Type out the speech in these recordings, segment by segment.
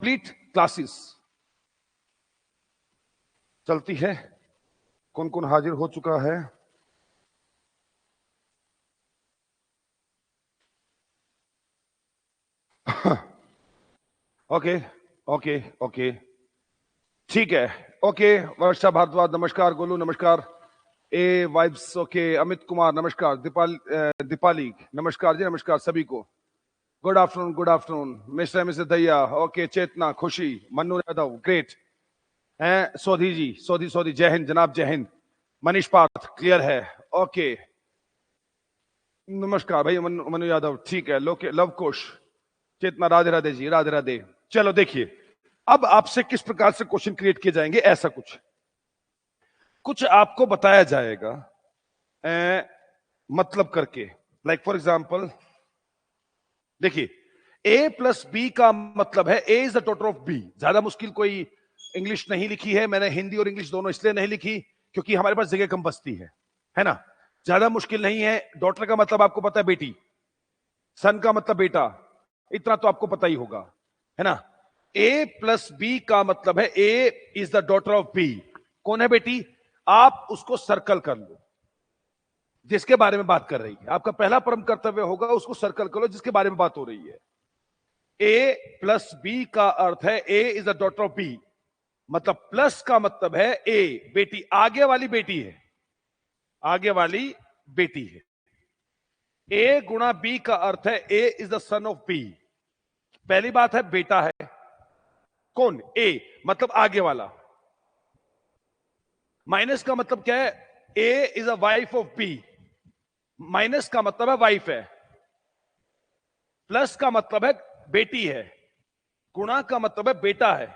Complete classes चलती है। कौन कौन हाजिर हो चुका है? ओके ओके ओके, ठीक है। ओके, वर्षा भारद्वाज नमस्कार, गोलू नमस्कार, ए वाइब्स ओके, अमित कुमार नमस्कार, दीपाली नमस्कार जी, नमस्कार सभी को। Good afternoon, good afternoon mister Mrs दैया, ओके, चेतना, खुशी, मन्नू यादव, ग्रेट हैं, सोधी जी, सोधी जय हिंद जनाब, जय हिंद। मनीष पार्थ क्लियर है, ओके, नमस्कार भाई मनु यादव, ठीक है। लोके लव कुश, चेतना, राधे राधे जी, राधे राधे। चलो देखिए, अब आपसे किस प्रकार से क्वेश्चन क्रिएट किए जाएंगे, ऐसा कुछ आपको बताया जाएगा मतलब करके। लाइक फॉर एग्जाम्पल देखिए, ए प्लस बी का मतलब है A is the daughter of B. ज्यादा मुश्किल कोई इंग्लिश नहीं लिखी है मैंने, हिंदी और इंग्लिश दोनों इसलिए नहीं लिखी क्योंकि हमारे पास जगह कम बचती है ना। ज्यादा मुश्किल नहीं है। डॉटर का मतलब आपको पता है बेटी, सन का मतलब बेटा, इतना तो आपको पता ही होगा, है ना। ए प्लस बी का मतलब है A is the daughter of B. कौन है बेटी? आप उसको सर्कल कर लो, जिसके बारे में बात कर रही है। आपका पहला परम कर्तव्य होगा उसको सर्कल करो जिसके बारे में बात हो रही है। ए प्लस बी का अर्थ है A is the daughter of B, मतलब प्लस का मतलब है ए बेटी, आगे वाली बेटी है, आगे वाली बेटी है। ए गुणा बी का अर्थ है A is the son of B. पहली बात है बेटा है, कौन? ए, मतलब आगे वाला। माइनस का मतलब क्या है? A is a wife of B, minus का मतलब है वाइफ है। प्लस का मतलब है बेटी है, गुणा का मतलब है बेटा है,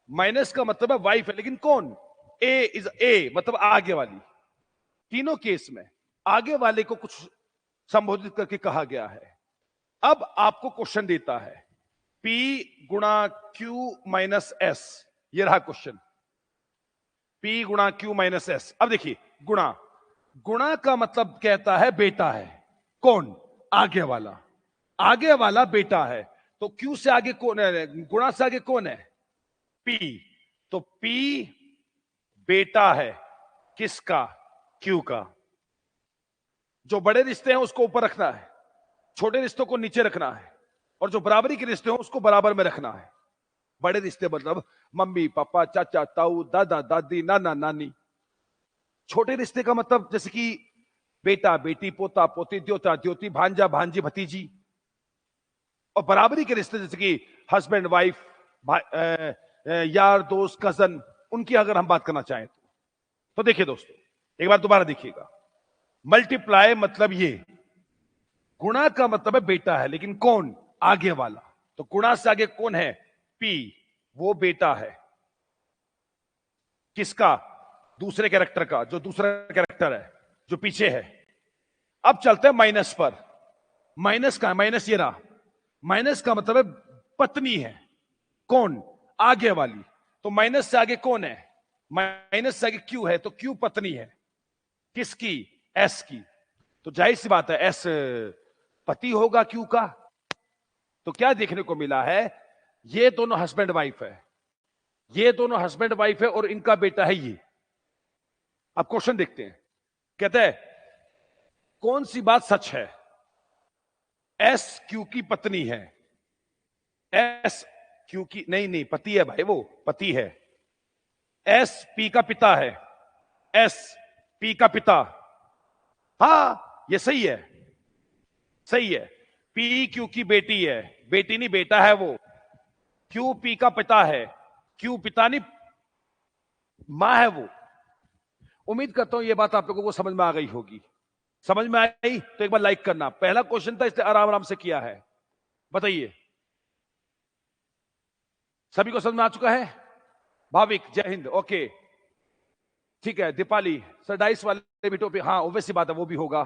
माइनस का मतलब है वाइफ है। लेकिन कौन? ए इज ए, मतलब आगे वाली। तीनों केस में आगे वाले को कुछ संबोधित करके कहा गया है। अब आपको क्वेश्चन देता है P गुणा Q माइनस S, ये रहा क्वेश्चन, P गुणा Q माइनस S। अब देखिए, गुणा, गुणा का मतलब कहता है बेटा है, कौन? आगे वाला, आगे वाला बेटा है। तो Q से आगे कौन है? गुणा से आगे कौन है? P। तो P बेटा है किसका? Q का। जो बड़े रिश्ते हैं उसको ऊपर रखना है, छोटे रिश्तों को नीचे रखना है, और जो बराबरी के रिश्ते हो उसको बराबर में रखना है। बड़े रिश्ते मतलब मम्मी पापा, चाचा ताऊ, दादा दादी, नाना नानी। छोटे रिश्ते का मतलब जैसे कि बेटा बेटी, पोता पोती, द्योता द्योती, भांजा भांजी, भतीजी। और बराबरी के रिश्ते जैसे कि हस्बैंड वाइफ, यार दोस्त, कजन, उनकी अगर हम बात करना चाहें तो देखिए दोस्तों, एक बार दोबारा देखिएगा। मल्टीप्लाई मतलब ये, गुणा का मतलब है बेटा है, लेकिन कौन? आगे वाला। तो गुणा से आगे कौन है? पी, वो बेटा है किसका? दूसरे कैरेक्टर का, जो दूसरा कैरेक्टर है, जो पीछे है। अब चलते हैं माइनस पर। माइनस का, माइनस ये रहा, माइनस का मतलब है पत्नी है, कौन? आगे वाली। तो माइनस से आगे कौन है? माइनस से आगे क्यू है, तो क्यू पत्नी है किसकी? एस की। तो जाहिर सी बात है एस पति होगा क्यू का। तो क्या देखने को मिला है? ये दोनों हस्बैंड वाइफ है, ये दोनों हस्बैंड वाइफ है, और इनका बेटा है ये। अब क्वेश्चन देखते हैं, कहते हैं कौन सी बात सच है? एस क्यू की पत्नी है, एस क्यू की नहीं नहीं पति है भाई, वो पति है। एस पी का पिता है, एस पी का पिता। हां ये सही है, सही है। पी क्यू की बेटी है, बेटी नहीं बेटा है वो। क्यू पी का पिता है, क्यू पिता नहीं मां है वो। उम्मीद करता हूं ये बात आप लोगों को समझ में आ गई होगी। समझ में आई तो एक बार लाइक करना। पहला क्वेश्चन था इसलिए आराम आराम से किया है। बताइए, सभी को समझ में आ चुका है? भाविक जय हिंद, ओके ठीक है। दीपाली सर, डाइस वाले भी टॉपिक, हाँ ओबवियस सी बात है वो भी होगा।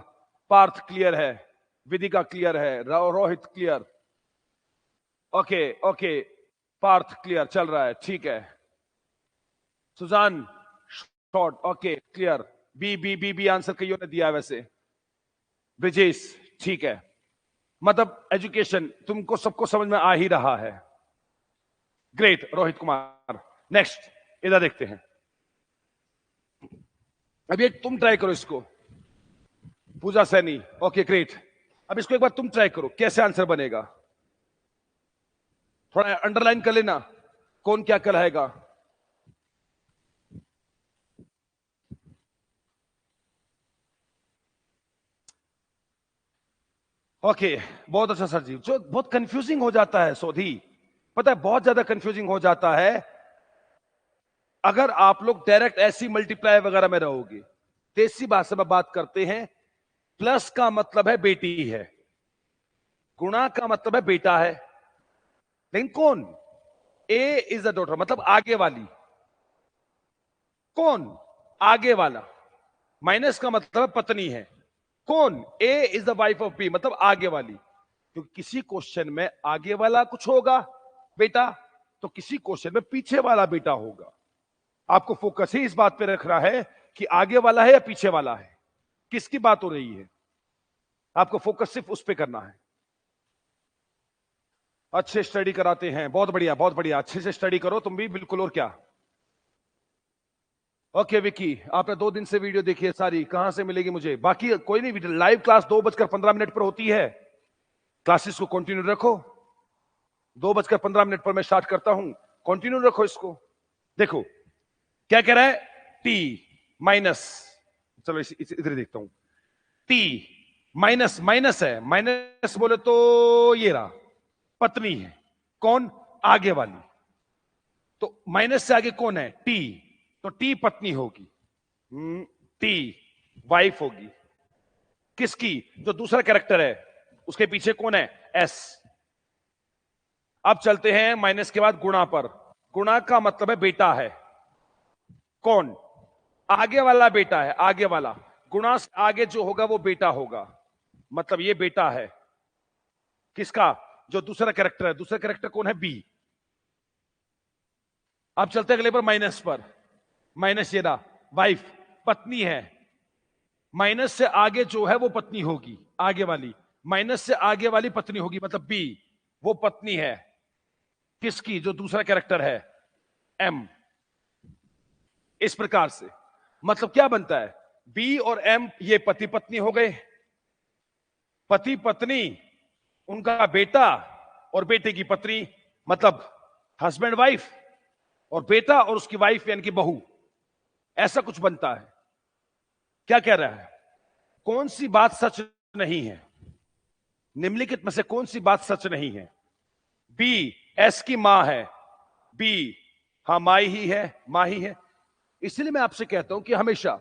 पार्थ क्लियर है, विदिका क्लियर है, Rohit clear, okay okay, Parth clear चल रहा है, ठीक है। Sujan short, okay clear. B B B B answer कईयों ने दिया वैसे। ब्रिजेश ठीक है, मतलब एजुकेशन तुमको सबको समझ में आ ही रहा है। ग्रेट रोहित कुमार। नेक्स्ट इधर देखते हैं। अब ये तुम ट्राई करो इसको, पूजा सैनी। Okay great. अब इसको एक बार तुम ट्राई करो, कैसे आंसर बनेगा। थोड़ा अंडरलाइन कर लेना कौन क्या कहलाएगा। ओके बहुत अच्छा सर जी। जो बहुत कंफ्यूजिंग हो जाता है सोधी, पता है बहुत ज्यादा कंफ्यूजिंग हो जाता है अगर आप लोग डायरेक्ट ऐसी मल्टीप्लाई वगैरह में रहोगे। देसी भाषा में बात करते हैं, प्लस का मतलब है बेटी है, गुणा का मतलब है बेटा है। लेकिन कौन, ए इज अ डॉटर मतलब आगे वाली, कौन आगे वाला, माइनस का मतलब है पत्नी है, कौन A is the wife of B मतलब आगे वाली। तो किसी क्वेश्चन में आगे वाला कुछ होगा बेटा, तो किसी क्वेश्चन में पीछे वाला बेटा होगा। आपको फोकस ही इस बात पे रखना है कि आगे वाला है या पीछे वाला है, किसकी बात हो रही है। आपको फोकस सिर्फ उस पे करना है। अच्छे स्टडी कराते हैं, बहुत बढ़िया बहुत बढ़िया, अच्छे से स्टडी करो तुम भी बिल्कुल। और क्या। ओके विकी, आपने 2 दिन से वीडियो देखी है सारी, कहां से मिलेगी मुझे। बाकी कोई नहीं, वीडियो लाइव क्लास 2:15 पर होती है, क्लासेस को कंटिन्यू रखो। 2:15 पर मैं स्टार्ट करता हूं, कंटिन्यू रखो इसको। देखो क्या कह रहा है, टी माइनस, चलो इधर देखता हूं। टी माइनस, माइनस है, माइनस बोले तो ये रहा पत्नी है, कौन आगे वाली। तो माइनस से आगे कौन है, टी, तो टी पत्नी होगी, टी वाइफ होगी किसकी, जो दूसरा कैरेक्टर है उसके पीछे कौन है, एस। अब चलते हैं माइनस के बाद गुणा पर। गुणा का मतलब है बेटा है, कौन आगे वाला बेटा है, आगे वाला। गुणा से आगे जो होगा वो बेटा होगा, मतलब ये बेटा है किसका, जो दूसरा कैरेक्टर है। दूसरा कैरेक्टर कौन है, बी। अब चलते हैं अगले पर, माइनस पर। माइनस ये रहा वाइफ, पत्नी है। माइनस से आगे जो है वो पत्नी होगी, आगे वाली। माइनस से आगे वाली पत्नी होगी मतलब बी, वो पत्नी है किसकी, जो दूसरा कैरेक्टर है, एम। इस प्रकार से मतलब क्या बनता है, बी और एम ये पति पत्नी हो गए, पति पत्नी, उनका बेटा और बेटे की पत्नी, मतलब हस्बैंड वाइफ, और बेटा और उसकी वाइफ यानी कि बहू, ऐसा कुछ बनता है। क्या कह रहा है, कौन सी बात सच नहीं है, निम्नलिखित में से कौन सी बात सच नहीं है। बी एस की मां है, बी हाँ माई ही है, मां ही है। इसलिए मैं आपसे कहता हूं कि हमेशा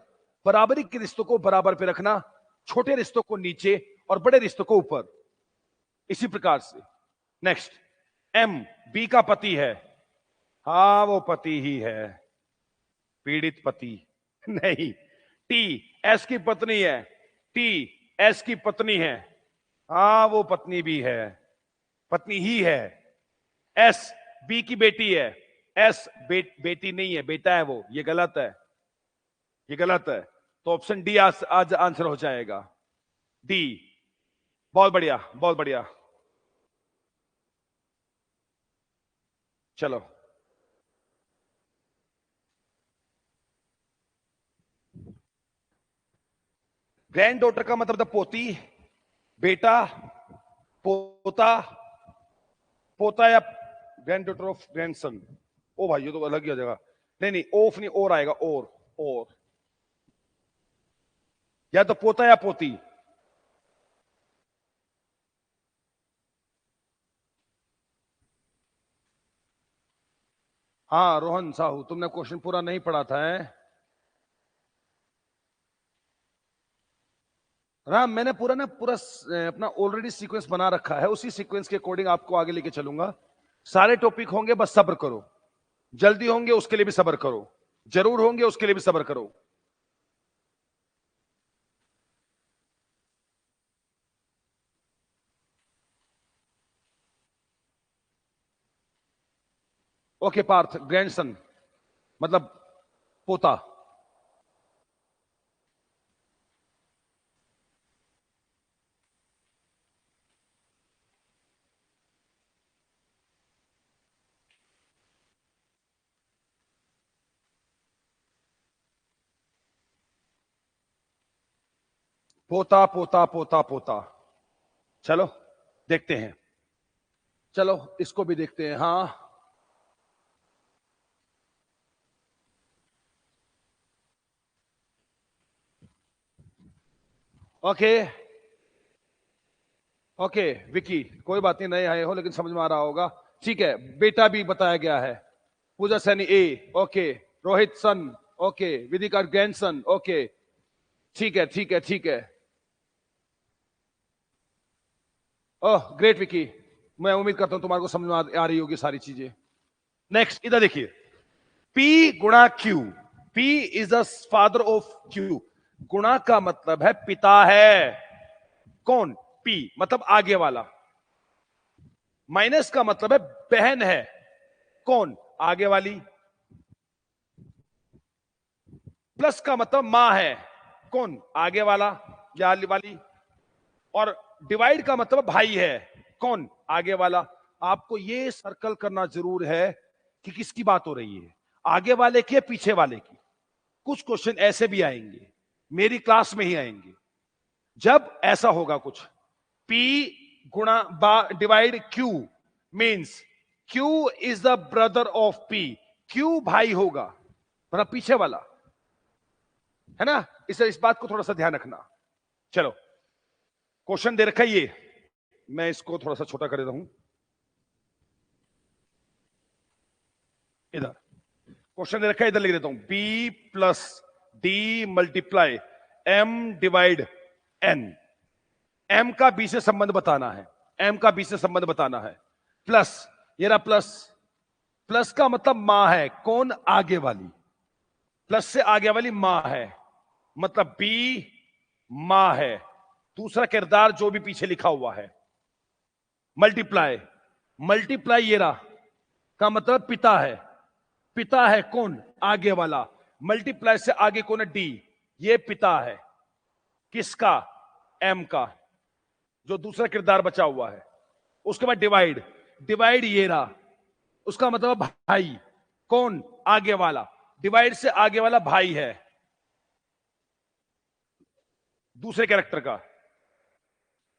बराबरी के रिश्तों को बराबर पे रखना, छोटे रिश्तों को नीचे और बड़े रिश्तों को ऊपर, इसी प्रकार से। नेक्स्ट, एम बी का पति है, हाँ वो पति ही है, पीड़ित पति नहीं। टी एस की पत्नी है, टी एस की पत्नी है, हाँ वो पत्नी भी है, पत्नी ही है। एस बी की बेटी है, एस बेटी नहीं है, बेटा है वो, ये गलत है, ये गलत है। तो ऑप्शन डी आज आंसर हो जाएगा, डी। बहुत बढ़िया बहुत बढ़िया। चलो ग्रैंड डॉटर का मतलब था पोती, बेटा, पोता, पोता या ग्रैंड डॉटर ऑफ ग्रैंडसन। ओ भाई ये तो अलग ही हो जाएगा, नहीं नहीं ओफ नहीं, और आएगा, और या तो पोता या पोती। हाँ रोहन साहू, तुमने क्वेश्चन पूरा नहीं पढ़ा था है? राम मैंने पूरा ना पूरा अपना ऑलरेडी सीक्वेंस बना रखा है, उसी सीक्वेंस के अकॉर्डिंग आपको आगे लेके चलूंगा। सारे टॉपिक होंगे, बस सब्र करो। जल्दी होंगे उसके लिए भी सब्र करो, जरूर होंगे उसके लिए भी सब्र करो। ओके पार्थ, ग्रैंडसन मतलब पोता। पोता पोता पोता पोता। चलो देखते हैं, चलो इसको भी देखते हैं। हाँ ओके ओके विकी, कोई बात नहीं, नए आए हो लेकिन समझ में आ रहा होगा। ठीक है, बेटा भी बताया गया है। Puja Saini A, okay. Rohit son, okay. Vidika grandson, okay. ठीक है ठीक है ठीक है। ओह ग्रेट विकी, मैं उम्मीद करता हूं तुम्हारे को समझ में आ रही होगी सारी चीजें। नेक्स्ट इधर देखिए, P गुणा Q, P is the father of Q। गुणा का मतलब है पिता है। कौन? P मतलब आगे वाला। माइनस का मतलब है बहन है। कौन? आगे वाली। प्लस का मतलब मां है। कौन? आगे वाला या वाली। और डिवाइड का मतलब भाई है। कौन? आगे वाला। आपको ये सर्कल करना जरूर है कि किसकी बात हो रही है, आगे वाले की या पीछे वाले की। कुछ क्वेश्चन ऐसे भी आएंगे, मेरी क्लास में ही आएंगे। जब ऐसा होगा कुछ, P गुणा divide Q means Q is the brother of P। Q भाई होगा, मतलब पीछे वाला है ना। इस बात को थोड़ा सा ध्यान रखना। चलो क्वेश्चन दे रखा है ये, मैं इसको थोड़ा सा छोटा कर देता हूं। इधर क्वेश्चन दे रखा है, इधर लिख देता हूं। B plus D multiply M divide N। M का B से संबंध बताना है, M का B से संबंध बताना है। प्लस, ये रहा प्लस। प्लस का मतलब मां है। कौन? आगे वाली। प्लस से आगे वाली मां है, मतलब B मां है। दूसरा किरदार जो भी पीछे लिखा हुआ है। मल्टीप्लाई, मल्टीप्लाई ये रहा का मतलब पिता है। पिता है कौन? आगे वाला। मल्टीप्लाई से आगे कौन है? डी। ये पिता है किसका? एम का, जो दूसरा किरदार बचा हुआ है। उसके बाद डिवाइड, डिवाइड ये रहा, उसका मतलब भाई। कौन? आगे वाला। डिवाइड से आगे वाला भाई है दूसरे कैरेक्टर का।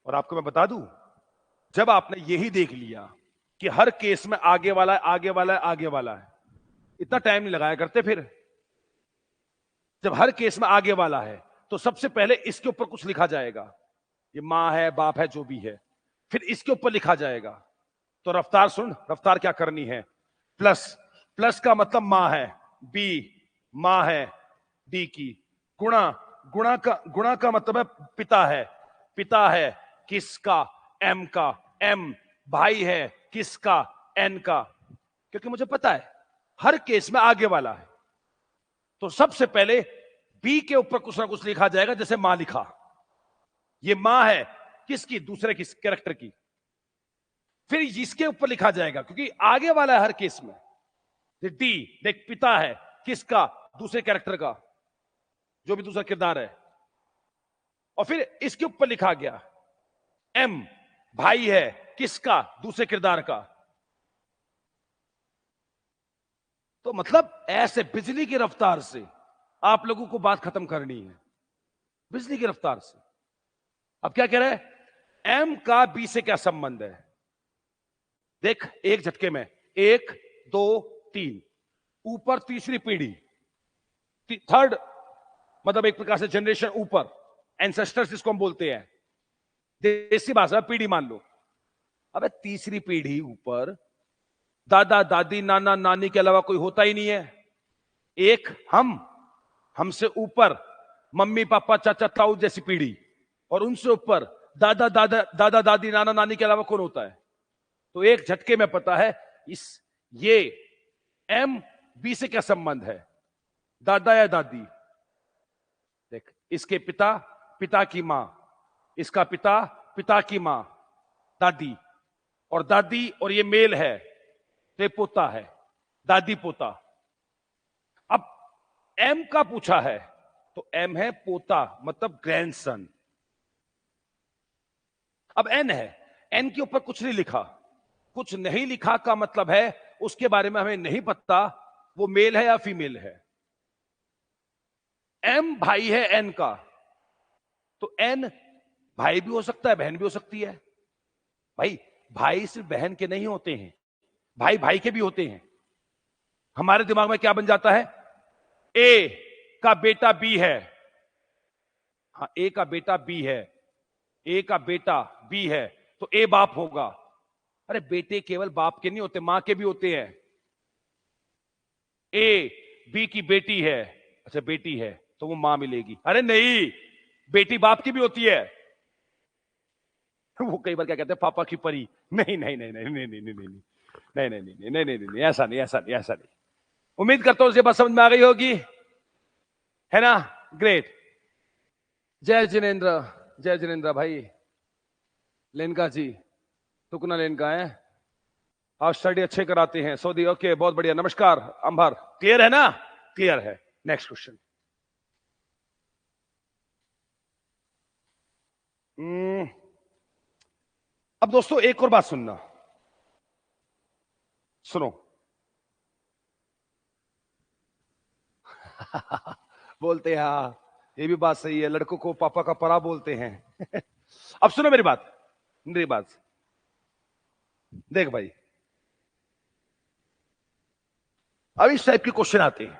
और आपको मैं बता दूं, जब आपने यही देख लिया कि हर केस में आगे वाला है, आगे वाला है, आगे वाला है, इतना टाइम नहीं लगाया करते। फिर जब हर केस में आगे वाला है तो सबसे पहले इसके ऊपर कुछ लिखा जाएगा। ये मां है, बाप है, जो भी है, फिर इसके ऊपर लिखा जाएगा। तो रफ्तार सुन, रफ्तार क्या करनी है। प्लस, प्लस का मतलब मां है, बी मां है डी की। गुणा, गुणा का मतलब है पिता है। पिता है किसका? एम का। एम भाई है किसका? एन का। क्योंकि मुझे पता है हर केस में आगे वाला है, तो सबसे पहले बी के ऊपर कुछ ना कुछ लिखा जाएगा। जैसे मां लिखा, ये मां है किसकी? दूसरे किस कैरेक्टर की। फिर इसके ऊपर लिखा जाएगा क्योंकि आगे वाला है हर केस में। डी देख, पिता है किसका? दूसरे कैरेक्टर का, जो भी दूसरा किरदार है। और फिर इसके ऊपर लिखा गया एम भाई है किसका? दूसरे किरदार का। तो मतलब ऐसे बिजली की रफ्तार से आप लोगों को बात खत्म करनी है, बिजली की रफ्तार से। अब क्या कह रहे हैं? एम का बी से क्या संबंध है? देख, एक झटके में 1 2 3, ऊपर तीसरी पीढ़ी, थर्ड मतलब एक प्रकार से जनरेशन ऊपर, एंसेस्टर्स जिसको हम बोलते हैं, देसी भाषा पीढ़ी मान लो। अबे तीसरी पीढ़ी ऊपर दादा दादी नाना नानी के अलावा कोई होता ही नहीं है। एक हमसे ऊपर मम्मी पापा चाचा ताऊ जैसी पीढ़ी, और उनसे ऊपर दादा दादी नाना नानी के अलावा कौन होता है? तो एक झटके में पता है ये एम बी से क्या संबंध है, दादा या दादी। देख, इसके पिता, पिता की मां, इसका पिता, पिता की मां, दादी। और दादी और ये मेल है तो ये पोता है, दादी पोता। अब एम का पूछा है तो एम है पोता, मतलब ग्रैंडसन। अब एन है, एन के ऊपर कुछ नहीं लिखा। कुछ नहीं लिखा का मतलब है उसके बारे में हमें नहीं पता वो मेल है या फीमेल है। एम भाई है एन का, तो n भाई भी हो सकता है, बहन भी हो सकती है। भाई भाई सिर्फ बहन के नहीं होते हैं, भाई भाई के भी होते हैं। हमारे दिमाग में क्या बन जाता है, ए का बेटा बी है, हाँ ए का बेटा बी है, ए का बेटा बी है तो ए बाप होगा। अरे बेटे केवल बाप के नहीं होते, मां के भी होते हैं। ए बी की बेटी है, अच्छा बेटी है तो वो मां मिलेगी। अरे नहीं, बेटी बाप की भी होती है। वो कई बार क्या कहते हैं, पापा की परी। नहीं नहीं नहीं नहीं नहीं नहीं नहीं नहीं नहीं नहीं नहीं नहीं नहीं नहीं नहीं, ऐसा नहीं ऐसा नहीं ऐसा नहीं। उम्मीद करता हूं ये बात समझ में आ गई होगी, है ना? ग्रेट। जय जिनेन्द्र, जय जिनेन्द्र भाई। लेनका जी, टुकना लेनका है, आप स्टडी अच्छे कराते हैं सऊदी। ओके बहुत बढ़िया, नमस्कार अंबर। क्लियर है ना? क्लियर है। Next question. अब दोस्तों एक और बात सुनना, सुनो। बोलते हैं हाँ, ये भी बात सही है, लड़कों को पापा का परा बोलते हैं। अब सुनो मेरी बात, मेरी बात देख भाई, अब इस टाइप के क्वेश्चन आते हैं,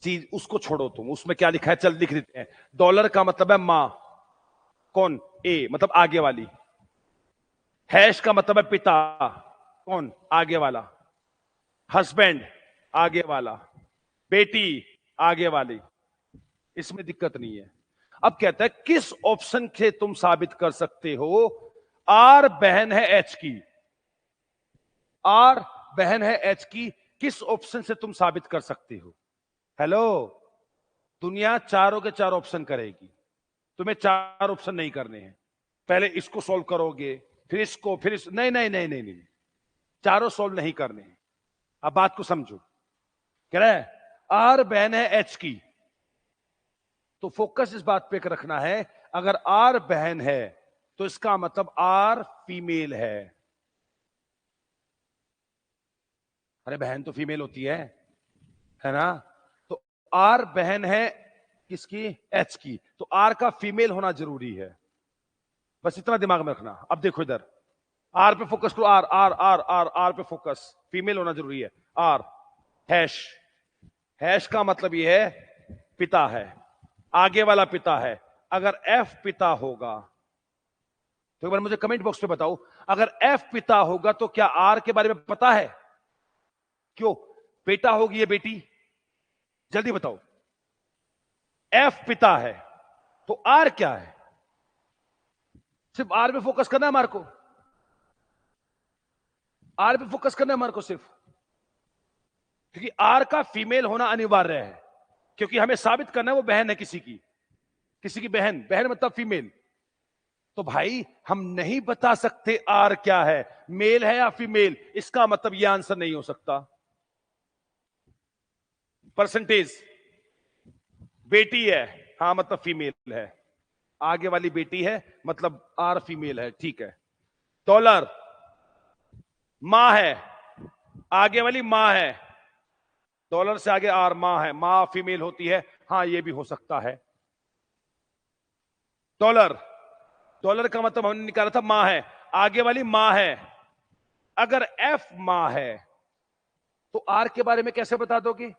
चीज उसको छोड़ो तुम, उसमें क्या लिखा है चल लिख देते हैं। डॉलर का मतलब है मां, कौन? ए मतलब आगे वाली। हैश का मतलब है पिता, कौन? आगे वाला। हस्बैंड आगे वाला, बेटी आगे वाली, इसमें दिक्कत नहीं है। अब कहता है किस ऑप्शन से तुम साबित कर सकते हो आर बहन है एच की, आर बहन है एच की, किस ऑप्शन से तुम साबित कर सकते हो? हेलो, दुनिया चारों के चार ऑप्शन करेगी, तुम्हें चार ऑप्शन नहीं करने हैं। पहले इसको सॉल्व करोगे, फिर इसको, फिर नहीं नहीं नहीं नहीं नहीं, चारों सॉल्व नहीं करने हैं। अब बात को समझो, कह रहा है आर बहन है एच की, तो फोकस इस बात पे रखना है, अगर आर बहन है तो इसका मतलब आर फीमेल है। अरे बहन तो फीमेल होती है ना? तो आर बहन है किसकी? एच की, तो आर का फीमेल होना जरूरी है, बस इतना दिमाग में रखना। अब देखो इधर, आर पे फोकस करो, R R R R R पे फोकस, फीमेल होना जरूरी है। आर हैश, हैश का मतलब ये है पिता है, आगे वाला पिता है। अगर एफ पिता होगा तो एक बार मुझे कमेंट बॉक्स पे बताओ, अगर एफ पिता होगा तो क्या आर के बारे में पता है? क्यों? बेटा होगी ये बेटी, जल्दी बताओ। एफ पिता है तो आर क्या है? सिर्फ आर पे फोकस करना है हमारे को, आर पे फोकस करना है हमारे को सिर्फ, क्योंकि आर का फीमेल होना अनिवार्य है, क्योंकि हमें साबित करना है वो बहन है किसी की, किसी की बहन, बहन मतलब फीमेल। तो भाई हम नहीं बता सकते आर क्या है, मेल है या फीमेल, इसका मतलब यह आंसर नहीं हो सकता। परसेंटेज, बेटी है, हाँ मतलब फीमेल है, आगे वाली बेटी है मतलब आर फीमेल है, ठीक है। डॉलर मां है, आगे वाली मां है, डॉलर से आगे आर मां है, मां फीमेल होती है, हाँ ये भी हो सकता है। डॉलर, डॉलर का मतलब हमने निकाला था मां है, आगे वाली मां है। अगर एफ मां है तो आर के बारे में कैसे बता दोगे?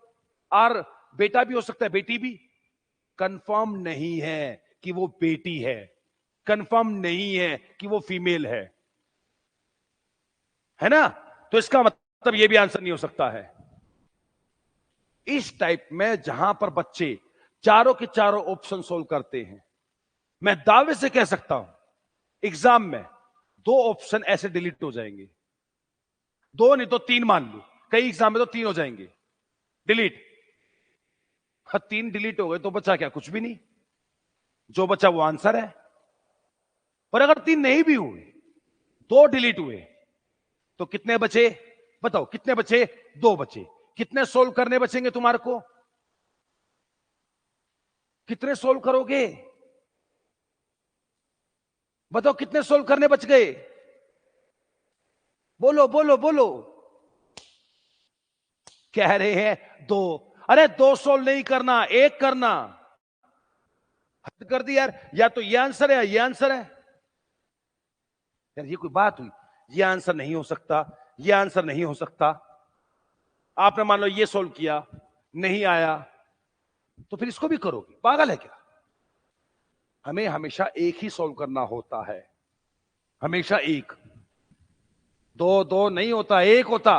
आर बेटा भी हो सकता है, बेटी भी। कंफर्म नहीं है कि वो बेटी है, कंफर्म नहीं है कि वो फीमेल है ना? तो इसका मतलब ये भी आंसर नहीं हो सकता है। इस टाइप में जहां पर बच्चे चारों के चारों ऑप्शन सोल्व करते हैं, मैं दावे से कह सकता हूं एग्जाम में दो ऑप्शन ऐसे डिलीट हो जाएंगे, दो नहीं तो तीन मान लो, कई एग्जाम में तो तीन हो जाएंगे डिलीट। हाँ तीन डिलीट हो गए तो बचा क्या? कुछ भी नहीं, जो बचा वो आंसर है। पर अगर तीन नहीं भी हुए, दो डिलीट हुए, तो कितने बचे? बताओ कितने बचे? दो बचे। कितने सोल्व करने बचेंगे तुम्हारे को? कितने सोल्व करोगे? बताओ कितने सोल्व करने बच गए? बोलो बोलो बोलो। कह रहे हैं दो। अरे दो सोल्व नहीं करना, एक करना। हद कर दी यार, या तो ये आंसर है या ये आंसर है यार, ये कोई बात हुई? ये आंसर नहीं हो सकता, ये आंसर नहीं हो सकता। आपने मान लो ये सोल्व किया, नहीं आया, तो फिर इसको भी करोगे? पागल है क्या? हमें हमेशा एक ही सोल्व करना होता है, हमेशा एक। दो दो नहीं होता, एक होता।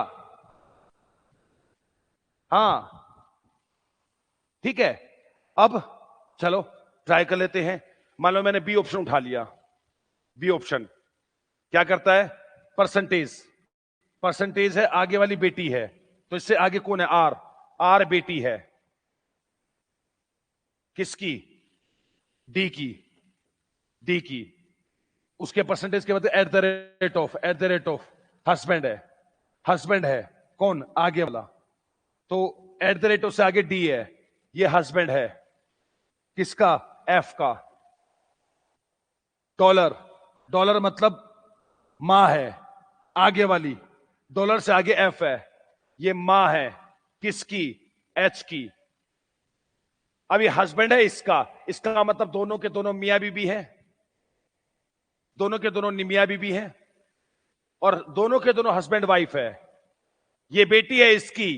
हां, ठीक है। अब चलो ट्राई कर लेते हैं। मान लो मैंने बी ऑप्शन उठा लिया। बी ऑप्शन क्या करता है? परसेंटेज। परसेंटेज है, आगे वाली बेटी है, तो इससे आगे कौन है? आर। आर बेटी है किसकी? डी की। डी की। उसके परसेंटेज के बाद at the rate of, at the rate of husband है। हस्बैंड है कौन? आगे वाला। तो एट द रेट ऑफ से आगे डी है, ये हस्बैंड है किसका? एफ का। डॉलर। डॉलर मतलब मां है, आगे वाली। डॉलर से आगे एफ है, ये मां है किसकी? एच की। अब ये हस्बैंड है इसका, इसका मतलब दोनों के दोनों मियां बीबी हैं, दोनों के दोनों मियां बीबी हैं, और दोनों के दोनों हस्बैंड वाइफ है। ये बेटी है इसकी,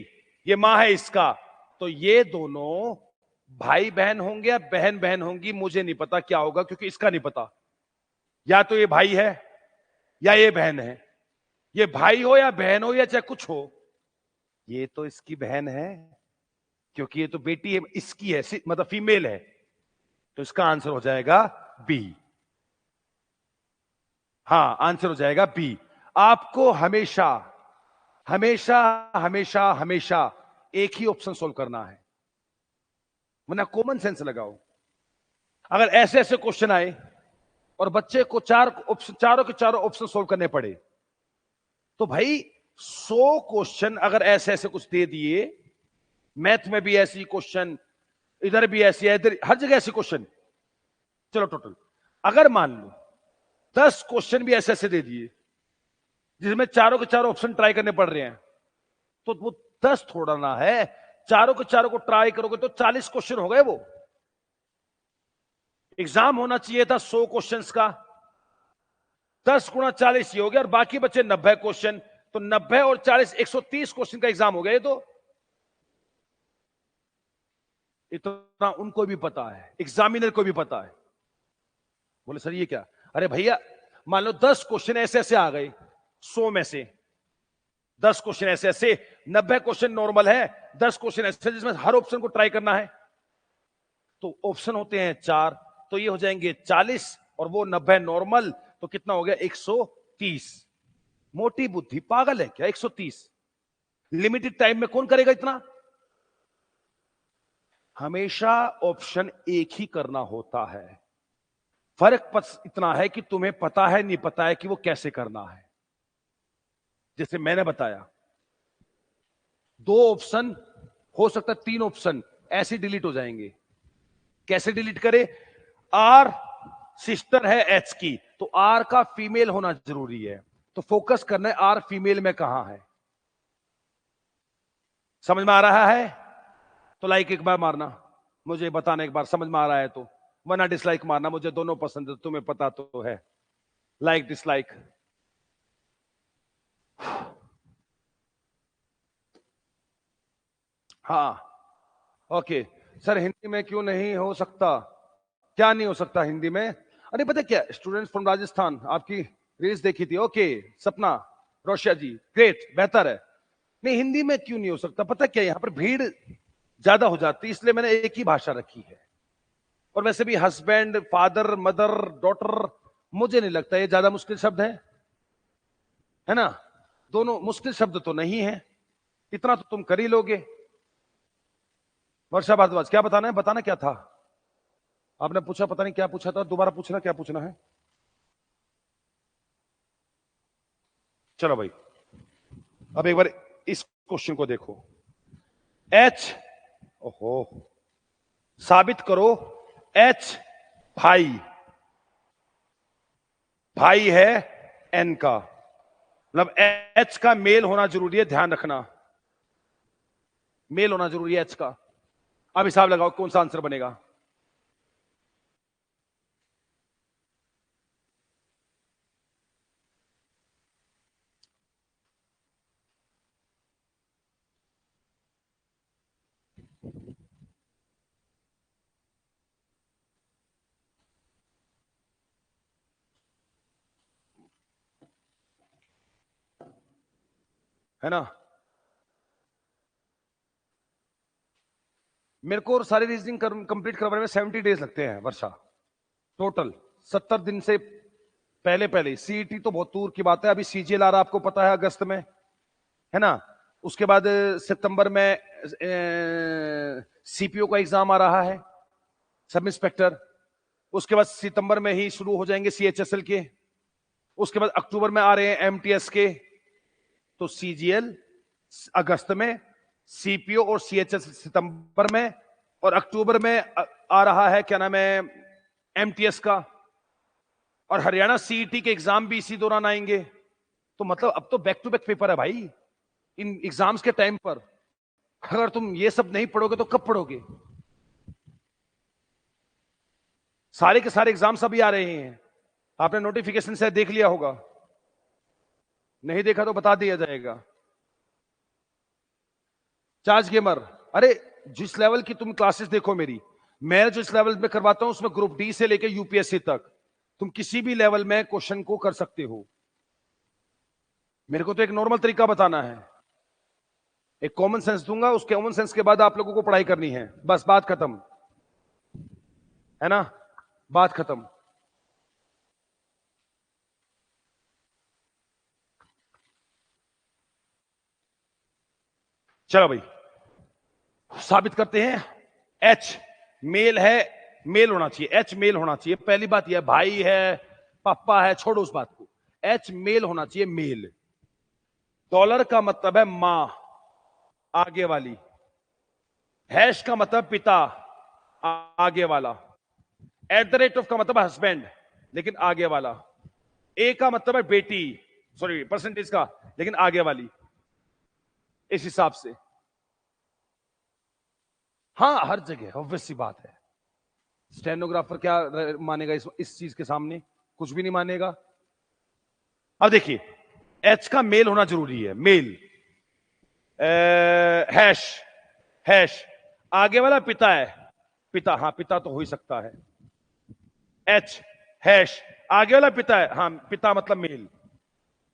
ये मां है इसका। तो ये दोनों भाई बहन होंगे या बहन बहन होंगी, मुझे नहीं पता क्या होगा, क्योंकि इसका नहीं पता। या तो ये भाई है या ये बहन है। ये भाई हो या बहन हो या चाहे कुछ हो, ये तो इसकी बहन है, क्योंकि ये तो बेटी है इसकी है, मतलब फीमेल है। तो इसका आंसर हो जाएगा बी। हां, आंसर हो जाएगा बी। आपको हमेशा हमेशा हमेशा हमेशा एक ही ऑप्शन सोल्व करना है, वरना कॉमन सेंस लगाओ। अगर ऐसे ऐसे क्वेश्चन आए और बच्चे को चारों के चारों ऑप्शन सोल्व करने पड़े, तो भाई 100 क्वेश्चन अगर ऐसे ऐसे कुछ दे दिए, मैथ में भी ऐसी क्वेश्चन, इधर भी ऐसी है, इधर हर जगह ऐसे क्वेश्चन, चलो टोटल अगर मान लो 10 क्वेश्चन भी ऐसे ऐसे दे दिए जिसमें चारों के चारों ऑप्शन ट्राई करने पड़ रहे हैं, तो वो 10 थोड़ा ना है, चारों के चारों को ट्राई करोगे तो 40 क्वेश्चन हो गए। वो एग्जाम होना चाहिए था 100 क्वेश्चंस का, 10 गुणा 40 ये हो गया, और बाकी बचे 90 क्वेश्चन। तो 90 और 40 130 क्वेश्चन का एग्जाम हो गया। ये तो इतना उनको भी पता है, एग्जामिनर को भी पता है। बोले सर ये क्या? अरे भैया मान लो 10 क्वेश्चन ऐसे ऐसे आ गए 100 में से, 10 क्वेश्चन ऐसे ऐसे, 90 क्वेश्चन नॉर्मल है, 10 क्वेश्चन ऐसे जिसमें हर ऑप्शन को ट्राई करना है। तो ऑप्शन होते हैं 4, तो ये हो जाएंगे 40 और वो 90 नॉर्मल, तो कितना हो गया? 130। मोटी बुद्धि, पागल है क्या? 130 लिमिटेड टाइम में कौन करेगा इतना? हमेशा ऑप्शन एक ही करना होता है। फर्क इतना है कि तुम्हें पता है नहीं पता है कि वो कैसे करना है। जैसे मैंने बताया 2 ऑप्शन हो सकता है, 3 ऑप्शन ऐसे डिलीट हो जाएंगे। कैसे डिलीट करे? आर सिस्टर है एच की, तो आर का फीमेल होना जरूरी है, तो फोकस करना है आर फीमेल में कहां है। समझ में आ रहा है? तो लाइक एक बार मारना, मुझे बताना एक बार समझ में आ रहा है तो, वरना डिसलाइक मारना, मुझे दोनों पसंद है, तुम्हें पता तो है। Like dislike. हाँ ओके सर, हिंदी में क्यों नहीं हो सकता? क्या नहीं हो सकता हिंदी में? अरे पता क्या, स्टूडेंट्स फ्रॉम राजस्थान, आपकी रील्स देखी थी। ओके सपना रोशिया जी, ग्रेट, बेहतर है। नहीं हिंदी में क्यों नहीं हो सकता? पता क्या, यहां पर भीड़ ज्यादा हो जाती है, इसलिए मैंने एक ही भाषा रखी है। और वैसे भी हस्बैंड, फादर, मदर, डॉटर, मुझे नहीं लगता ये ज्यादा मुश्किल शब्द है ना? दोनों मुश्किल शब्द तो नहीं है, इतना तो तुम कर ही लोगे। वर्षा भारद्वाज, क्या बताना है? बताना क्या था? आपने पूछा, पता नहीं क्या पूछा था, दोबारा पूछना, क्या पूछना है? चलो भाई, अब एक बार इस क्वेश्चन को देखो। एच, ओहो, साबित करो एच भाई, भाई है एन का, मतलब एच का मेल होना जरूरी है, ध्यान रखना, मेल होना जरूरी है एच का। अब हिसाब लगाओ कौन सा आंसर बनेगा। है ना? मेरे को और सारी रीजनिंग कंप्लीट करवाने में 70 डेज लगते हैं वर्षा, टोटल 70 दिन से पहले पहले। सीईटी तो बहुत दूर की बात है, अभी सीजीएल आ रहा आपको पता है अगस्त में, है ना? उसके बाद सितंबर में सीपीओ का एग्जाम आ रहा है, सब इंस्पेक्टर। उसके बाद सितंबर में ही शुरू हो जाएंगे सीएचएसएल के। उसके बाद अक्टूबर में आ रहे हैं एमटीएस के। तो सीजीएल अगस्त में, सीपीओ और सीएचएस सितंबर में, और अक्टूबर में आ रहा है क्या नाम है एमटीएस का, और हरियाणा सीईटी के एग्जाम भी इसी दौरान आएंगे। तो मतलब अब तो बैक टू बैक पेपर है भाई इन एग्जाम्स के टाइम पर। अगर तुम ये सब नहीं पढ़ोगे तो कब पढ़ोगे? सारे के सारे एग्जाम्स अभी आ रहे हैं, आपने नोटिफिकेशन से देख लिया होगा, नहीं देखा तो बता दिया जाएगा। चार्ज गेमर, अरे जिस लेवल की तुम क्लासेस देखो मेरी, मैं जिस लेवल में करवाता हूं उसमें ग्रुप डी से लेकर यूपीएससी तक तुम किसी भी लेवल में क्वेश्चन को कर सकते हो। मेरे को तो एक नॉर्मल तरीका बताना है, एक कॉमन सेंस दूंगा, उस कॉमन सेंस के बाद आप लोगों को पढ़ाई करनी है, बस बात खत्म, है ना? बात खत्म। चलो भाई साबित करते हैं। एच मेल है, मेल होना चाहिए, एच मेल होना चाहिए। पहली बात यह भाई है, पापा है, छोड़ो उस बात को, एच मेल होना चाहिए, मेल। डॉलर का मतलब है मां, आगे वाली। हैश का मतलब पिता, आगे वाला। एट द रेट ऑफ का मतलब हस्बैंड, लेकिन आगे वाला। ए का मतलब है बेटी, सॉरी परसेंटेज का, लेकिन आगे वाली। इस हिसाब से हाँ, हर जगह ऑब्वियस सी बात है। स्टेनोग्राफर क्या मानेगा इस चीज के सामने? कुछ भी नहीं मानेगा। अब देखिए एच का मेल होना जरूरी है, मेल। हैश, हैश आगे वाला पिता है, पिता, हाँ पिता तो हो ही सकता है। एच हैश आगे वाला पिता है, हाँ पिता मतलब मेल,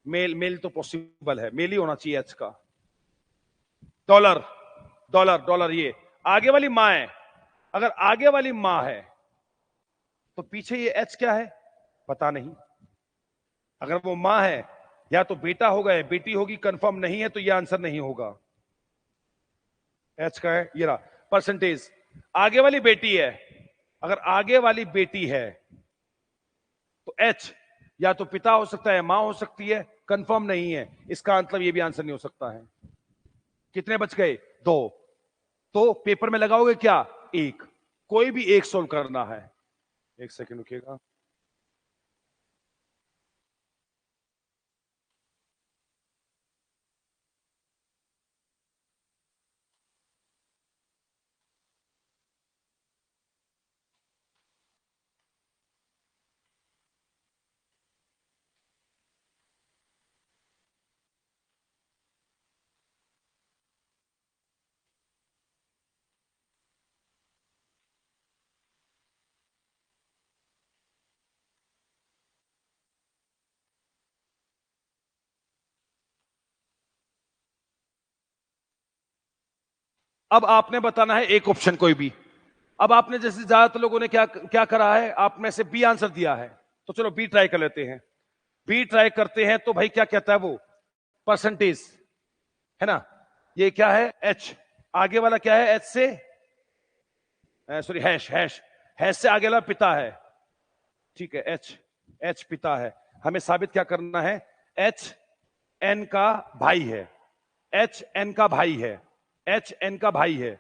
मेल मेल तो पॉसिबल है, मेल ही होना चाहिए एच का। डॉलर, डॉलर डॉलर ये आगे वाली मां है, अगर आगे वाली मां है तो पीछे ये एच क्या है पता नहीं। अगर वो मां है या तो बेटा होगा या बेटी होगी, कंफर्म नहीं है, तो ये आंसर नहीं होगा। एच का है ये रहा। परसेंटेज आगे वाली बेटी है, अगर आगे वाली बेटी है तो एच या तो पिता हो सकता है, मां हो सकती है, कंफर्म नहीं है, इसका मतलब ये भी आंसर नहीं हो सकता है। कितने बच गए? 2। तो पेपर में लगाओगे क्या? 1। कोई भी एक सोल्व करना है। एक सेकंड रुकिएगा। अब आपने बताना है एक ऑप्शन कोई भी। अब आपने जैसे ज्यादातर लोगों ने क्या क्या करा है, आप में से बी आंसर दिया है, तो चलो बी ट्राई कर लेते हैं। बी ट्राई करते हैं तो भाई क्या कहता है वो? परसेंटेज, है ना? ये क्या है? एच। आगे वाला क्या है एच से? सॉरी हैश, हैश हैश से आगे वाला पिता है, ठीक है। एच, एच पिता है। हमें साबित क्या करना है? एच एन का भाई है, एच एन का भाई है, एच एन का भाई है,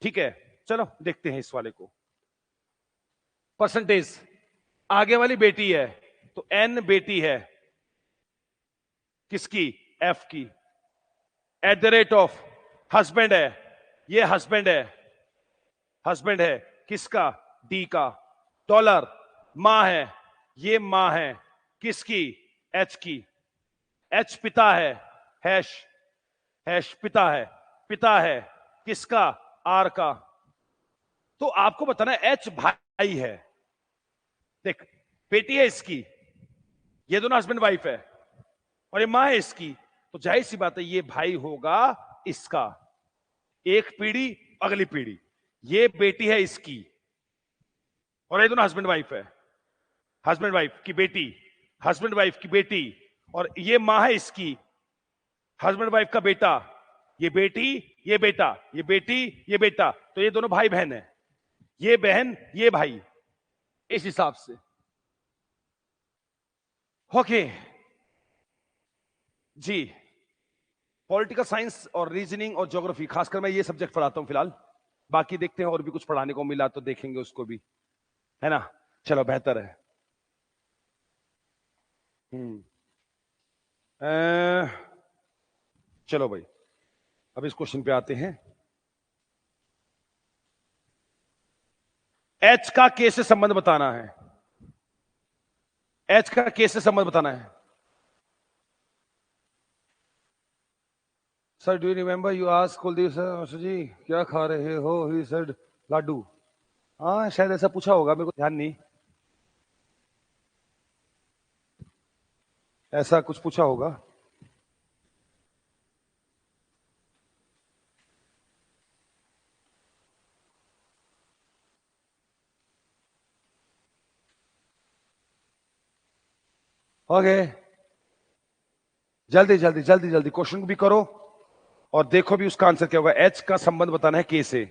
ठीक है। चलो देखते हैं इस वाले को। परसेंटेज आगे वाली बेटी है, तो एन बेटी है किसकी? एफ की। At the rate of husband है, ये हस्बैंड है, हस्बैंड है किसका? डी का। डॉलर मां है, ये मां है किसकी? एच की। एच पिता है, हैश, हैश पिता है, पिता है किसका? आर का। तो आपको बताना है एच भाई है, देख बेटी है इसकी, ये दोनों हस्बैंड वाइफ है, और ये मां है इसकी, तो जाहिर सी बात है ये भाई होगा इसका। एक पीढ़ी अगली पीढ़ी, ये बेटी है इसकी और ये दोनों हस्बैंड वाइफ है, हस्बैंड वाइफ की बेटी, हस्बैंड वाइफ की बेटी, और ये मां है इसकी, हस्बैंड वाइफ का बेटा, ये बेटी ये बेटा, ये बेटी ये बेटा, तो ये दोनों भाई बहन है, ये बहन ये भाई, इस हिसाब से। ओके जी, पॉलिटिकल साइंस और रीजनिंग और ज्योग्राफी, खासकर मैं ये सब्जेक्ट पढ़ाता हूं फिलहाल, बाकी देखते हैं और भी कुछ पढ़ाने को मिला तो देखेंगे उसको भी, है ना। चलो बेहतर है। चलो भाई अब इस क्वेश्चन पे आते हैं। एच का के से संबंध बताना है, एच का के से संबंध बताना है। Sir do you remember you asked Kuldeep sir ji क्या खा रहे हो, ही सेड लाडू। हाँ शायद ऐसा पूछा होगा, मेरे को ध्यान नहीं, ऐसा कुछ पूछा होगा। ओके जल्दी जल्दी जल्दी जल्दी क्वेश्चन भी करो और देखो भी उसका आंसर क्या होगा। एच का संबंध बताना है के से।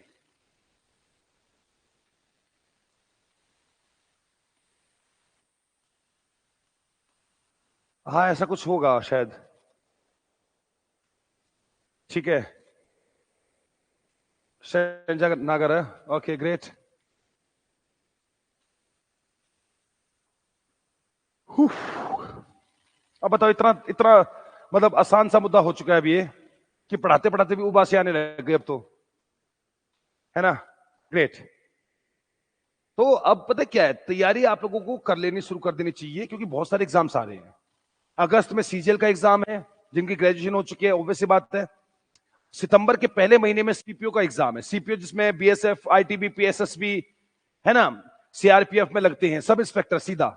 हाँ ऐसा कुछ होगा शायद, ठीक है। नागर है, ओके ग्रेट। अब बताओ, इतना इतना मतलब आसान सा मुद्दा हो चुका है अभी ये कि पढ़ाते पढ़ाते भी उबासी आने लग गई अब तो, है ना। ग्रेट। तो अब पता क्या है, तैयारी आप लोगों को कर लेनी शुरू कर देनी चाहिए, क्योंकि बहुत सारे एग्जाम्स आ रहे हैं। अगस्त में सीजीएल का एग्जाम है, जिनकी ग्रेजुएशन हो चुकी है, ऑब्वियस सी बात है। सितंबर के पहले महीने में सीपीओ का एग्जाम है, सीपीओ जिसमें बीएसएफ, आईटीबीपी, एसएसबी, है ना, सीआरपीएफ में लगते हैं, सब इंस्पेक्टर सीधा,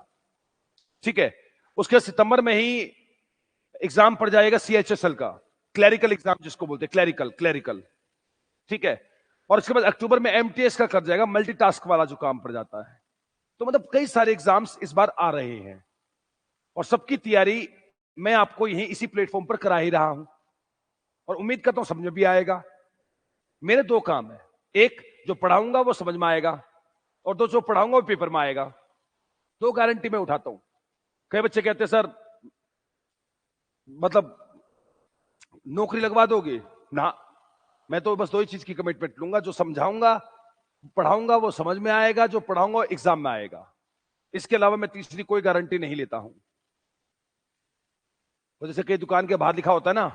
ठीक है। उसके सितंबर में ही एग्जाम पड़ जाएगा सीएचएसएल का, क्लैरिकल एग्जाम जिसको बोलते हैं, क्लैरिकल क्लैरिकल, ठीक है। और उसके बाद अक्टूबर में एमटीएस का कर जाएगा, मल्टीटास्क वाला जो काम पड़ जाता है। तो मतलब कई सारे एग्जाम्स इस बार आ रहे हैं और सबकी तैयारी मैं आपको यहीं इसी प्लेटफॉर्म पर करा ही रहा हूं, और उम्मीद करता हूं समझ में भी आएगा। मेरे दो काम है, एक जो पढ़ाऊंगा वो समझ में आएगा, और दो जो पढ़ाऊंगा वो पेपर में आएगा। दो गारंटी मैं उठाता हूं। कई बच्चे कहते हैं सर मतलब नौकरी लगवा दोगे ना, मैं तो बस दो ही चीज की कमिटमेंट लूंगा, जो समझाऊंगा पढ़ाऊंगा वो समझ में आएगा, जो पढ़ाऊंगा एग्जाम में आएगा। इसके अलावा मैं तीसरी कोई गारंटी नहीं लेता हूं। तो जैसे कई दुकान के बाहर लिखा होता है ना,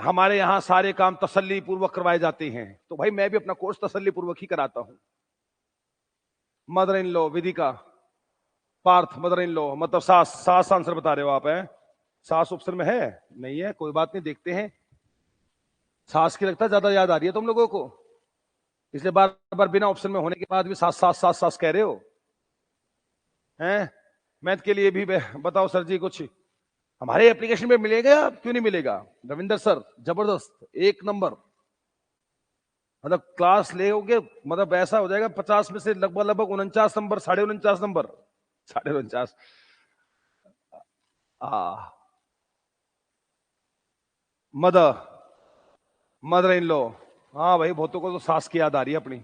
हमारे यहां सारे काम तसल्ली पूर्वक करवाए जाते हैं, तो भाई मैं भी अपना कोर्स तसल्ली पूर्वक ही कराता हूं। Mother in law Vidika, Parth mother in law मतलब सास, सास आंसर बता रहे हो आप, है सास ऑप्शन में है नहीं है, कोई बात नहीं, देखते हैं। सास की लगता है ज्यादा याद आ रही है तुम लोगों को, इसलिए बार बार बिना ऑप्शन में होने के बाद भी सास सास सास सास कह रहे हो, हैं। मैथ के लिए भी बताओ सर जी कुछ हमारे एप्लीकेशन में मिलेगा, क्यों नहीं मिलेगा। रविंदर सर जबरदस्त, एक नंबर, मतलब क्लास लेोगे मतलब ऐसा हो जाएगा 50 में से लगभग लगभग 49 number, 49.5 number, 49.5। Mother, mother in law, हाँ भाई बहुतों को तो सास की याद आ रही है अपनी।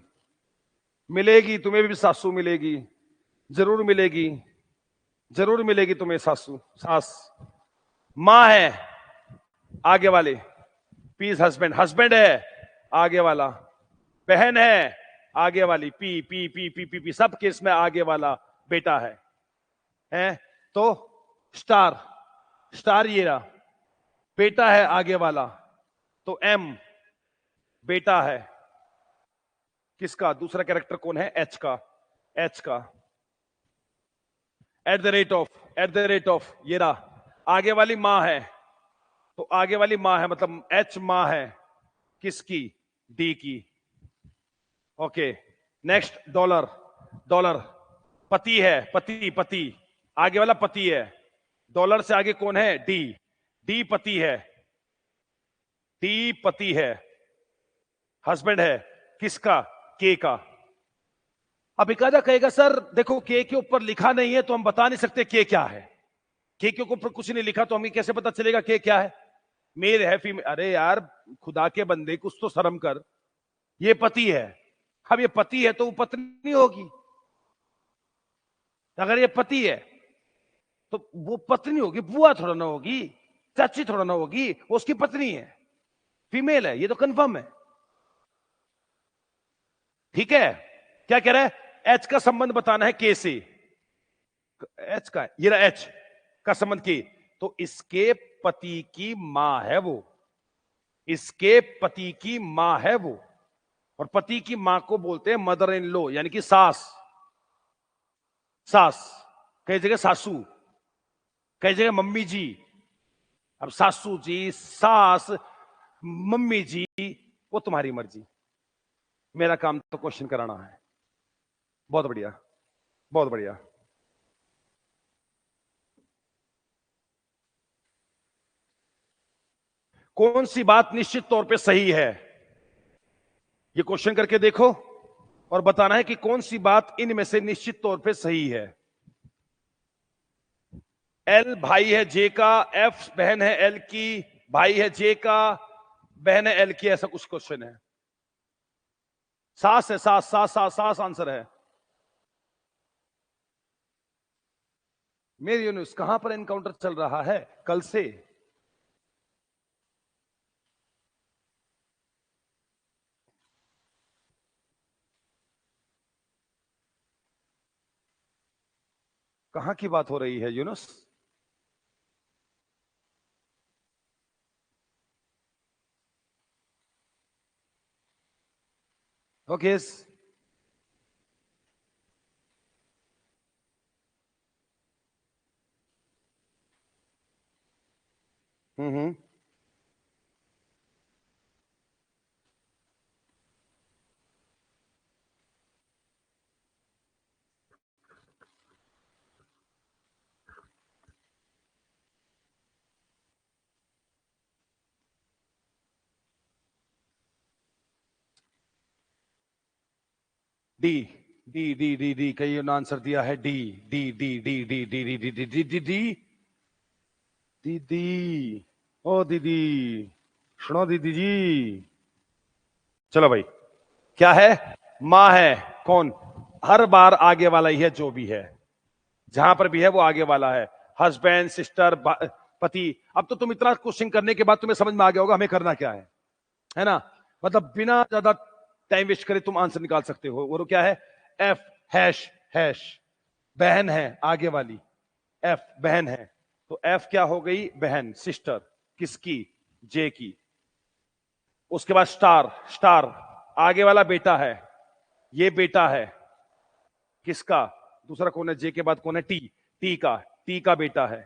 मिलेगी तुम्हें भी सासू, मिलेगी जरूर मिलेगी, जरूर मिलेगी तुम्हें सासू सास। मां है आगे वाले, पीस हस्बैंड, हस्बैंड है आगे वाला, बहन है आगे वाली, P P P P P P, सब केस में आगे वाला बेटा है। तो स्टार, स्टार ये रहा, बेटा है आगे वाला, तो एम बेटा है किसका, दूसरा कैरेक्टर कौन है, एच का, एच का। At the rate of, at the rate of ये रहा, आगे वाली मां है, तो आगे वाली मां है मतलब एच मां है किसकी, डी की। Okay, next dollar. डॉलर पति है, पति पति, आगे वाला पति है। डॉलर से आगे कौन है? डी। डी पति है, डी पति है, हस्बैंड है किसका? के का। अब एकादा कहेगा सर देखो के ऊपर लिखा नहीं है तो हम बता नहीं सकते के क्या है। के ऊपर कुछ नहीं लिखा तो हमें कैसे पता चलेगा के क्या है? मेल है फीमेल? अरे यार खुदा के बंदे कुछ तो शर्म कर। ये पति है, अब ये पति है तो वो पत्नी होगी। अगर ये पति है तो वो पत्नी होगी, बुआ थोड़ा ना होगी, चाची थोड़ा ना होगी, वो उसकी पत्नी है, फीमेल है, ये तो कंफर्म है। ठीक है, क्या कह रहा है? एच का संबंध बताना है के से। एच का, ये रहा एच का संबंध के, तो इसके पति की मां है वो, इसके पति की मां है वो। और पति की मां को बोलते हैं मदर इन लॉ, यानी कि सास। सास, कई जगह सासू, कई जगह मम्मी जी। अब सासू जी, सास, मम्मी जी, वो तुम्हारी मर्जी। मेरा काम तो क्वेश्चन कराना है। बहुत बढ़िया, बहुत बढ़िया। कौन सी बात निश्चित तौर पे सही है? ये क्वेश्चन करके देखो और बताना है कि कौन सी बात इनमें से निश्चित तौर पे सही है। एल भाई है जे का, एफ बहन है एल की, भाई है जे का, बहन है एल की, ऐसा कुछ क्वेश्चन है। सास है, सास सास सास सास आंसर है। मेरी यूनिस कहां पर एनकाउंटर चल रहा है कल से? कहां की बात हो रही है Yunus? Okay, hmm, D D D D D, कई आंसर दिया है D D D D D D D D D D D D. दीदी, ओ दीदी, सुनो दीदी जी। चलो भाई, क्या है? मां है। कौन? हर बार आगे वाला ही है, जो भी है, जहां पर भी है वो आगे वाला है। हस्बैंड, सिस्टर, पति। अब तो तुम इतना क्वेश्चन करने के बाद तुम्हें समझ में आ गया होगा हमें करना क्या है ना? मतलब बिना ज्यादा टाइम वेस्ट करे तुम आंसर निकाल सकते हो। वो क्या है? एफ हैश हैश, बहन है आगे वाली, एफ बहन है, तो एफ क्या हो गई? बहन, सिस्टर, किसकी? जे की। उसके बाद स्टार, स्टार आगे वाला बेटा है, ये बेटा है किसका? दूसरा कौन है? जे के बाद कौन है? टी, टी का, टी का बेटा है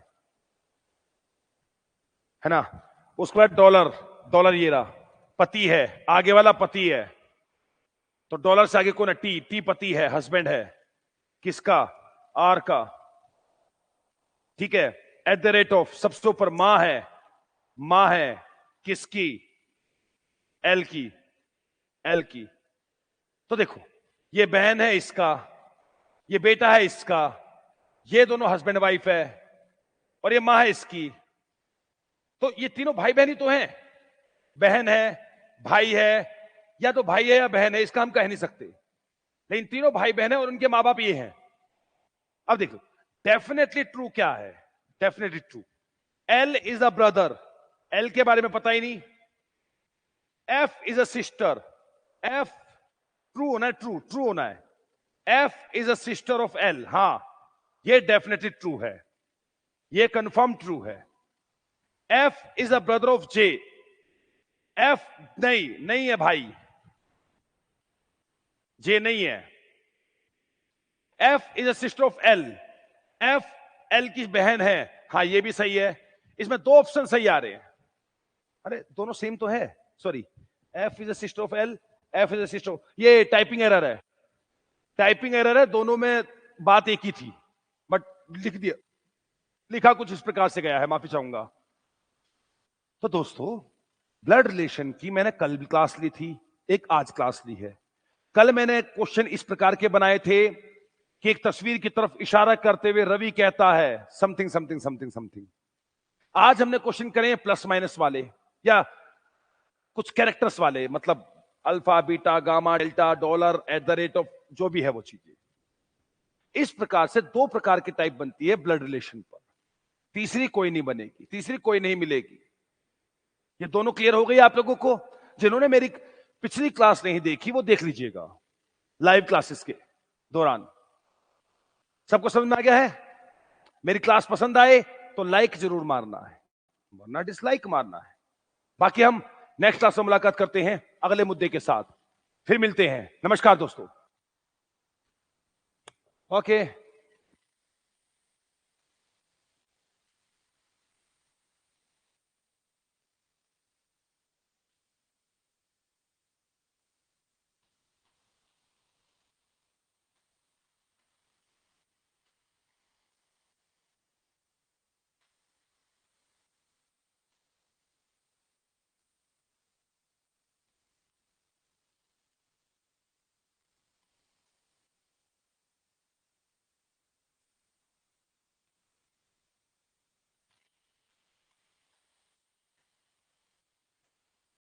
ना? उसके बाद डॉलर, डॉलर ये रहा, पति है, आगे वाला पति है, तो डॉलर से आगे कौन है? टी, टी पति है, हस्बैंड है किसका? आर का। ठीक है, एट द रेट ऑफ, सबसे ऊपर मां है, मां है किसकी? एल की, एल की। तो देखो, ये बहन है इसका, ये बेटा है इसका, ये दोनों हस्बैंड वाइफ है, और ये मां है इसकी। तो ये तीनों भाई बहन ही तो हैं। बहन है, भाई है, या तो भाई है या बहन है, इसका हम कह नहीं सकते, लेकिन तीनों भाई बहन है और उनके मां बाप ये हैं। अब देखो, डेफिनेटली ट्रू क्या है? Definitely true, L is a brother, L के बारे में पता ही नहीं। F is a sister, F true होना है, ट्रू ट्रू होना है। F is a sister of L, हां ये डेफिनेटली ट्रू है, ये कंफर्म ट्रू है। F is a brother of J, F नहीं, नहीं है भाई, जे नहीं है। F is a sister of L, F L की बहन है, हां ये भी सही है। इसमें दो ऑप्शन सही आ रहे हैं। अरे दोनों सेम तो है, sorry, F is a sister of L, F is a sister of, ये टाइपिंग एरर है, टाइपिंग एरर है, दोनों में बात एक ही थी, बट लिख दिया, लिखा कुछ इस प्रकार से गया है, माफी चाहूंगा। तो दोस्तों, ब्लड रिलेशन की मैंने कल भी क्लास ली थी, एक आज क्लास ली है। कल मैंने क्वेश्चन इस प्रकार के बनाए थे कि एक तस्वीर की तरफ इशारा करते हुए रवि कहता है समथिंग समथिंग समथिंग समथिंग। आज हमने क्वेश्चन करें प्लस माइनस वाले या कुछ कैरेक्टर्स वाले, मतलब alpha beta gamma delta dollar at the rate of, जो भी है वो चीजें। इस प्रकार से दो प्रकार की टाइप बनती है ब्लड रिलेशन पर, तीसरी कोई नहीं बनेगी, तीसरी कोई नहीं मिलेगी। ये दोनों क्लियर हो गई आप लोगों को? जिन्होंने मेरी पिछली क्लास नहीं देखी वो देख लीजिएगा लाइव क्लासेस के दौरान। सबको समझ में आ गया है? मेरी क्लास पसंद आए तो लाइक जरूर मारना है, वरना डिसलाइक मारना है। बाकी हम नेक्स्ट क्लास में मुलाकात करते हैं अगले मुद्दे के साथ, फिर मिलते हैं। नमस्कार दोस्तों। ओके।